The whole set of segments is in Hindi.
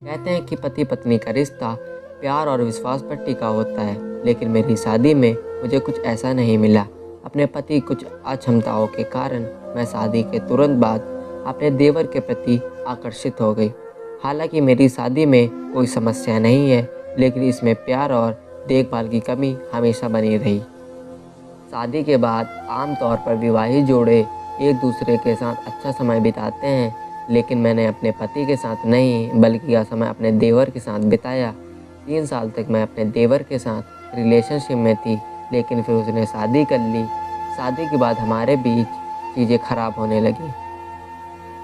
कहते हैं कि पति पत्नी का रिश्ता प्यार और विश्वास पर टिका होता है, लेकिन मेरी शादी में मुझे कुछ ऐसा नहीं मिला। अपने पति कुछ अक्षमताओं के कारण मैं शादी के तुरंत बाद अपने देवर के प्रति आकर्षित हो गई। हालांकि मेरी शादी में कोई समस्या नहीं है, लेकिन इसमें प्यार और देखभाल की कमी हमेशा बनी रही। शादी के बाद आमतौर पर विवाहित जोड़े एक दूसरे के साथ अच्छा समय बिताते हैं, लेकिन मैंने अपने पति के साथ नहीं बल्कि यह समय अपने देवर के साथ बिताया। 3 साल तक मैं अपने देवर के साथ रिलेशनशिप में थी, लेकिन फिर उसने शादी कर ली। शादी के बाद हमारे बीच चीज़ें खराब होने लगी।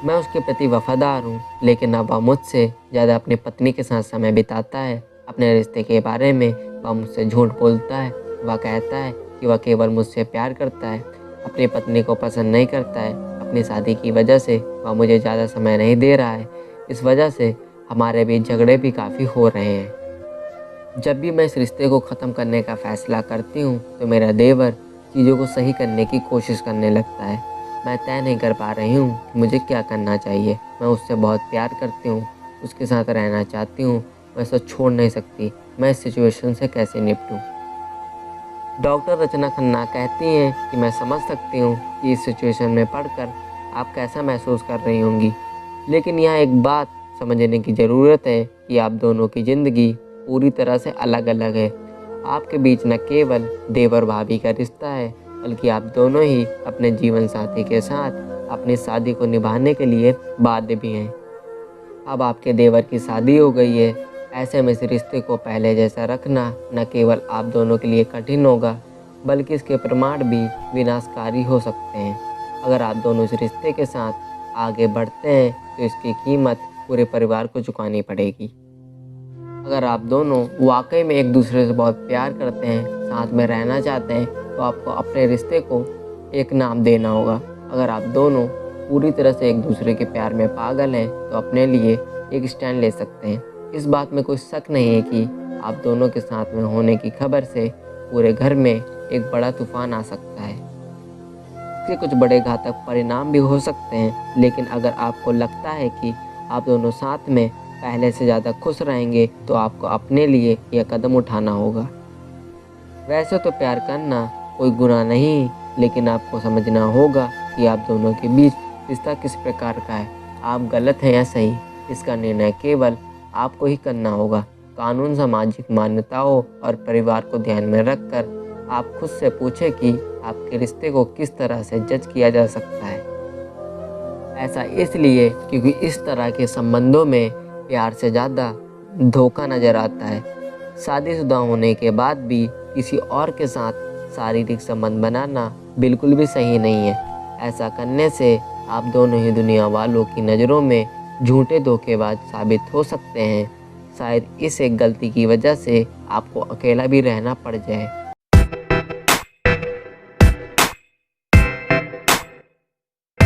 मैं उसके प्रति वफादार हूँ, लेकिन अब वह मुझसे ज़्यादा अपनी पत्नी के साथ समय बिताता है। अपने रिश्ते के बारे में वह मुझसे झूठ बोलता है। वह कहता है कि वह केवल मुझसे प्यार करता है, अपनी पत्नी को पसंद नहीं करता है। अपनी शादी की वजह से वह मुझे ज़्यादा समय नहीं दे रहा है। इस वजह से हमारे बीच झगड़े भी काफ़ी हो रहे हैं। जब भी मैं इस रिश्ते को ख़त्म करने का फ़ैसला करती हूँ तो मेरा देवर चीज़ों को सही करने की कोशिश करने लगता है। मैं तय नहीं कर पा रही हूँ कि मुझे क्या करना चाहिए। मैं उससे बहुत प्यार करती हूँ, उसके साथ रहना चाहती हूँ, मैं उसे छोड़ नहीं सकती। मैं इस सिचुएशन से कैसे निपटूँ? डॉक्टर रचना खन्ना कहती हैं कि मैं समझ सकती हूँ कि इस सिचुएशन में पढ़कर आप कैसा महसूस कर रही होंगी, लेकिन यहाँ एक बात समझने की ज़रूरत है कि आप दोनों की ज़िंदगी पूरी तरह से अलग अलग है। आपके बीच न केवल देवर भाभी का रिश्ता है, बल्कि आप दोनों ही अपने जीवन साथी के साथ अपनी शादी को निभाने के लिए बाध्य भी हैं। अब आपके देवर की शादी हो गई है, ऐसे में इस रिश्ते को पहले जैसा रखना न केवल आप दोनों के लिए कठिन होगा, बल्कि इसके परिणाम भी विनाशकारी हो सकते हैं। अगर आप दोनों इस रिश्ते के साथ आगे बढ़ते हैं तो इसकी कीमत पूरे परिवार को चुकानी पड़ेगी। अगर आप दोनों वाकई में एक दूसरे से बहुत प्यार करते हैं, साथ में रहना चाहते हैं, तो आपको अपने रिश्ते को एक नाम देना होगा। अगर आप दोनों पूरी तरह से एक दूसरे के प्यार में पागल हैं तो अपने लिए एक स्टैंड ले सकते हैं। इस बात में कोई शक नहीं है कि आप दोनों के साथ में होने की खबर से पूरे घर में एक बड़ा तूफान आ सकता है। इसके कुछ बड़े घातक परिणाम भी हो सकते हैं, लेकिन अगर आपको लगता है कि आप दोनों साथ में पहले से ज़्यादा खुश रहेंगे तो आपको अपने लिए यह कदम उठाना होगा। वैसे तो प्यार करना कोई गुनाह नहीं, लेकिन आपको समझना होगा कि आप दोनों के बीच रिश्ता किस प्रकार का है। आप गलत हैं या सही, इसका निर्णय केवल आपको ही करना होगा। कानून, सामाजिक मान्यताओं और परिवार को ध्यान में रखकर आप खुद से पूछें कि आपके रिश्ते को किस तरह से जज किया जा सकता है। ऐसा इसलिए क्योंकि इस तरह के संबंधों में प्यार से ज़्यादा धोखा नज़र आता है। शादीशुदा होने के बाद भी किसी और के साथ शारीरिक संबंध बनाना बिल्कुल भी सही नहीं है। ऐसा करने से आप दोनों ही दुनिया वालों की नज़रों में झूठे धोखेबाज साबित हो सकते हैं। शायद इस एक गलती की वजह से आपको अकेला भी रहना पड़ जाए।